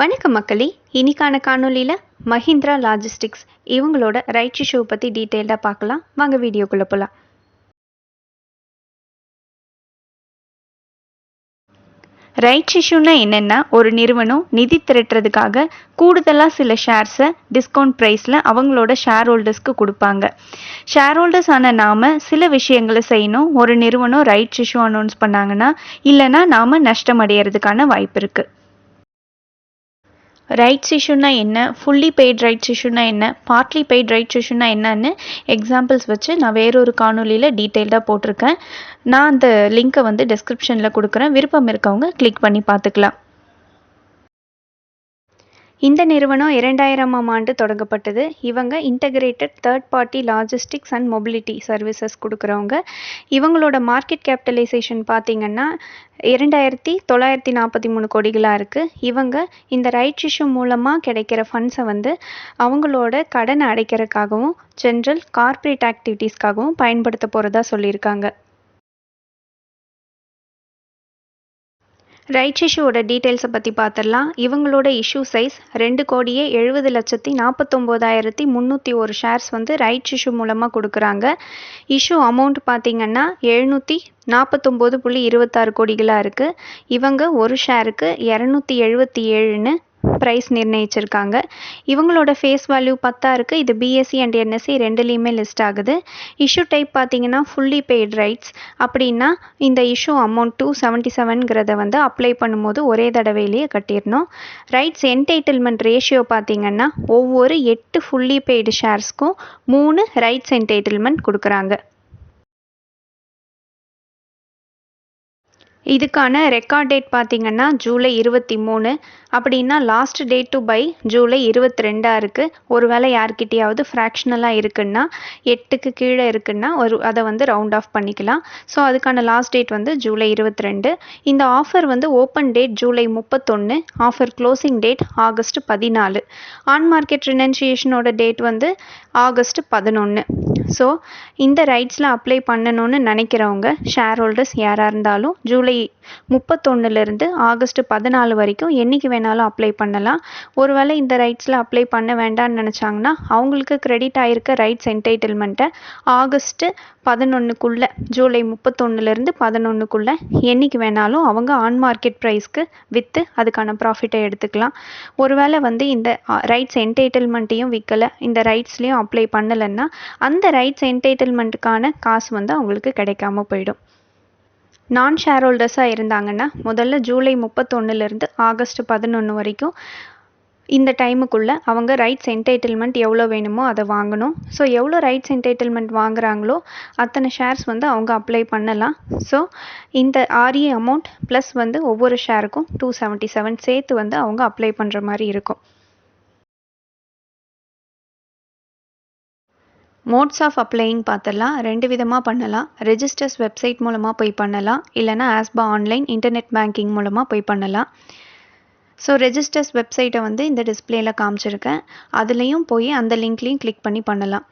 வணக்கம் மக்களே, இன்னைக்கான காணொலியில் மஹிந்திரா லாஜிஸ்டிக்ஸ் இவங்களோட ரைட் இஷ்யூ பற்றி டீட்டெயில்டாக பார்க்கலாம். வாங்க வீடியோக்குள்ளே போகலாம். ரைட் இஷ்யூனா என்னென்னா, ஒரு நிறுவனம் நிதி திரட்டுறதுக்காக கூடுதலாக சில ஷேர்ஸை டிஸ்கவுண்ட் ப்ரைஸில் அவங்களோட ஷேர் ஹோல்டர்ஸ்க்கு கொடுப்பாங்க. ஷேர் ஹோல்டர்ஸ் ஆன நாம் சில விஷயங்களை செய்யணும். ஒரு நிறுவனம் ரைட் இஷ்யூ அனௌன்ஸ் பண்ணாங்கன்னா, இல்லைனா நாம் நஷ்டம் அடைகிறதுக்கான வாய்ப்பு இருக்குது. ரைட்ஸ் இஷ்யூனா என்ன, ஃபுல்லி பெய்ட் ரைட்ஸ் இஷ்யூனா என்ன, பார்ட்லி பெய்ட் ரைட்ஸ் இஷ்யூனா என்னன்னு எக்ஸாம்பிள்ஸ் வச்சு நான் வேறொரு காணொலியில் டீட்டெயில்டாக போட்டிருக்கேன். நான் அந்த லிங்க்கை வந்து டிஸ்கிரிப்ஷனில் கொடுக்குறேன். விருப்பம் இருக்கவங்க கிளிக் பண்ணி பார்த்துக்கலாம். இந்த நிறுவனம் 2000ஆம் ஆண்டு தொடங்கப்பட்டது. இவங்க integrated third party logistics and mobility services கொடுக்குறவங்க. இவங்களோட மார்க்கெட் கேபிட்டலைசேஷன் பார்த்திங்கன்னா 2943 கோடிகளாக இருக்குது. இவங்க இந்த ரைட் இஷ்யூ மூலமாக கிடைக்கிற ஃபண்ட்ஸை வந்து அவங்களோட கடனை அடைக்கிறதுக்காகவும் ஜென்ரல் கார்ப்பரேட் ஆக்டிவிட்டீஸ்க்காகவும் பயன்படுத்த போகிறதா சொல்லியிருக்காங்க. ரைட் இஷ்யூவோட டீட்டெயில்ஸை பற்றி பார்த்துடலாம். இவங்களோட இஷ்யூ சைஸ் 2,70,49,301 ஷேர்ஸ் வந்து ரைட் இஷ்யூ மூலமாக கொடுக்குறாங்க. இஷ்யூ அமௌண்ட் பார்த்திங்கன்னா 749.26 கோடிகளாக இருக்குது. இவங்க ஒரு ஷேருக்கு 277ன்னு ப்ரைஸ் நிர்ணயிச்சிருக்காங்க. இவங்களோட ஃபேஸ் வேல்யூ 10 இருக்குது. இது பிஎஸ்சி அண்ட் என்எஸ்சி ரெண்டுலேயுமே லிஸ்ட் ஆகுது. இஷ்யூ டைப் பார்த்திங்கன்னா ஃபுல்லி பெய்ட் ரைட்ஸ். அப்படின்னா இந்த இஷ்யூ அமௌண்ட் 277ங்கிறத வந்து அப்ளை பண்ணும்போது ஒரே தடவையிலேயே கட்டிடணும். ரைட்ஸ் என்டைட்டில்மெண்ட் ரேஷியோ பார்த்திங்கன்னா ஒவ்வொரு 8 ஃபுல்லி பெய்டு ஷேர்ஸ்க்கும் 3 ரைட்ஸ் என்டைட்டில்மெண்ட் கொடுக்குறாங்க. இதுக்கான ரெக்கார்ட் டேட் பார்த்திங்கன்னா ஜூலை 23. அப்படின்னா last date to buy July 22 இருக்குது. ஒருவேளை யார்கிட்டையாவது ஃப்ராக்ஷனலாக இருக்குன்னா 8க்கு கீழே இருக்குன்னா அதை வந்து ரவுண்ட் ஆஃப் பண்ணிக்கலாம். ஸோ அதுக்கான லாஸ்ட் டேட் வந்து ஜூலை 22. இந்த ஆஃபர் வந்து open date July 31, offer closing date August 14. On market ரினன்சியேஷனோட டேட் வந்து ஆகஸ்ட் 11. ஸோ இந்த ரைட்ஸில் அப்ளை பண்ணணும்னு நினைக்கிறவங்க ஷேர் ஹோல்டர்ஸ் யாராக இருந்தாலும் ஜூலை 31லேருந்து ஆகஸ்ட் 14 வரைக்கும் என்றைக்கு வேணாலும் அப்ளை பண்ணலாம். ஒருவேளை இந்த ரைட்ஸில் அப்ளை பண்ண வேண்டாம்னு நினச்சாங்கன்னா அவங்களுக்கு கிரெடிட் ஆகிருக்க ரைட்ஸ் என்டைட்டில்மெண்ட்டை ஆகஸ்ட் 11க்குள்ளே ஜூலை 31லேருந்து 11க்குள்ளே என்றைக்கு வேணாலும் அவங்க ஆன் மார்க்கெட் ப்ரைஸ்க்கு விற்று அதுக்கான ப்ராஃபிட்டை எடுத்துக்கலாம். ஒருவேளை வந்து இந்த ரைட்ஸ் என்டைட்டில்மெண்ட்டையும் விற்கலை, இந்த ரைட்ஸ்லேயும் அப்ளை பண்ணலைன்னா அந்த ரைட்ஸ் என்டைட்டில்மெண்ட்டுக்கான காசு வந்து அவங்களுக்கு கிடைக்காம போயிடும். நான் ஷேர் ஹோல்டர்ஸாக இருந்தாங்கன்னா முதல்ல ஜூலை 31லேருந்து ஆகஸ்ட் 11 வரைக்கும் இந்த டைமுக்குள்ளே அவங்க ரைட்ஸ் என்டைட்டில்மெண்ட் எவ்வளோ வேணுமோ அதை வாங்கணும். ஸோ எவ்வளோ ரைட்ஸ் என்டைட்டில்மெண்ட் வாங்குறாங்களோ அத்தனை ஷேர்ஸ் வந்து அவங்க அப்ளை பண்ணலாம். ஸோ இந்த ஆர்இ அமௌண்ட் ப்ளஸ் வந்து ஒவ்வொரு ஷேருக்கும் 277 சேர்த்து வந்து அவங்க அப்ளை பண்ணுற மாதிரி இருக்கும். மோட்ஸ் ஆஃப் அப்ளையிங் பார்த்துடலாம். 2 விதமாக பண்ணலாம். ரெஜிஸ்டர்ஸ் வெப்சைட் மூலமாக போய் பண்ணலாம், இல்லைனா ஆஸ்பா ஆன்லைன் இன்டர்நெட் பேங்கிங் மூலமாக போய் பண்ணலாம். ஸோ ரெஜிஸ்டர்ஸ் வெப்சைட்டை வந்து இந்த டிஸ்பிளேயில் காமிச்சிருக்கேன். அதுலேயும் போய் அந்த லிங்க்லேயும் கிளிக் பண்ணி பண்ணலாம்.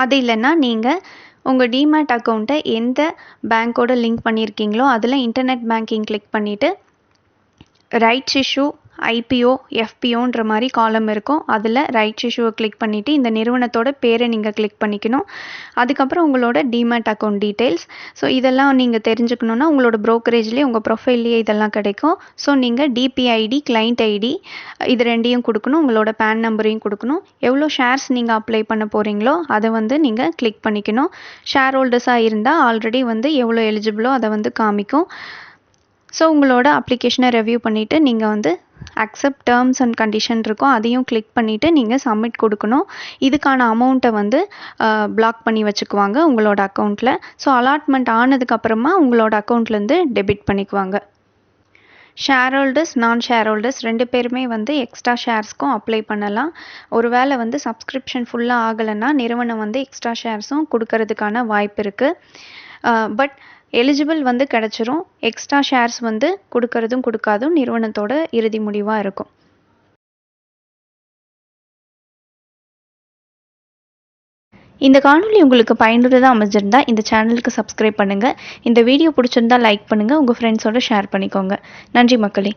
அது இல்லைன்னா நீங்கள் உங்கள் டிமேட் அக்கௌண்ட்டை எந்த பேங்க்கோட லிங்க் பண்ணியிருக்கீங்களோ அதில் இன்டர்நெட் பேங்கிங் கிளிக் பண்ணிவிட்டு ரைட்ஸ் இஷ்யூ ஐபிஓ எஃபிஓன்ற மாதிரி காலம் இருக்கும். அதில் ரைட்ஸ் இஷ்யூவை கிளிக் பண்ணிவிட்டு இந்த நிறுவனத்தோட பேரை நீங்கள் கிளிக் பண்ணிக்கணும். அதுக்கப்புறம் உங்களோட டிமேட் அக்கௌண்ட் டீட்டெயில்ஸ். ஸோ இதெல்லாம் நீங்கள் தெரிஞ்சுக்கணுன்னா உங்களோட ப்ரோக்கரேஜ்லேயே உங்கள் ப்ரொஃபைல்லையே இதெல்லாம் கிடைக்கும். ஸோ நீங்கள் டிபிஐடி கிளைண்ட் ஐடி இது ரெண்டையும் கொடுக்கணும். உங்களோட பேன் நம்பரையும் கொடுக்கணும். எவ்வளோ ஷேர்ஸ் நீங்கள் அப்ளை பண்ண போகிறீங்களோ அதை வந்து நீங்கள் கிளிக் பண்ணிக்கணும். ஷேர் ஹோல்டர்ஸாக இருந்தால் ஆல்ரெடி வந்து எவ்வளோ எலிஜிபிளோ அதை வந்து காமிக்கும். ஸோ உங்களோட அப்ளிகேஷனை ரெவ்யூ பண்ணிவிட்டு நீங்கள் வந்து அக்செப்ட் டேர்ம்ஸ் அண்ட் கண்டிஷன் இருக்கும், அதையும் கிளிக் பண்ணிவிட்டு நீங்கள் சப்மிட் கொடுக்கணும். இதுக்கான அமௌண்ட்டை வந்து பிளாக் பண்ணி வச்சுக்குவாங்க உங்களோட அக்கௌண்ட்டில். ஸோ அலாட்மெண்ட் ஆனதுக்கப்புறமா உங்களோட அக்கௌண்ட்லேருந்து டெபிட் பண்ணிக்குவாங்க. ஷேர் ஹோல்டர்ஸ் நான் ஷேர் ஹோல்டர்ஸ் 2 பேருமே வந்து எக்ஸ்ட்ரா ஷேர்ஸ்க்கும் அப்ளை பண்ணலாம். ஒரு வேளை வந்து சப்ஸ்கிரிப்ஷன் ஃபுல்லாக ஆகலைன்னா நிறுவனம் வந்து எக்ஸ்ட்ரா ஷேர்ஸும் கொடுக்கறதுக்கான வாய்ப்பு இருக்குது. பட் எலிஜிபிள் வந்து கிடச்சிரும். எக்ஸ்ட்ரா ஷேர்ஸ் வந்து கொடுக்கறதும் கொடுக்காதும் நிறுவனத்தோட இறுதி முடிவாக இருக்கும். இந்த காணொலி உங்களுக்கு பயனுள்ளதாக அமைஞ்சிருந்தால் இந்த சேனலுக்கு சப்ஸ்கிரைப் பண்ணுங்கள். இந்த வீடியோ பிடிச்சிருந்தா லைக் பண்ணுங்கள். உங்கள் ஃப்ரெண்ட்ஸோட ஷேர் பண்ணிக்கோங்க. நன்றி மக்களே.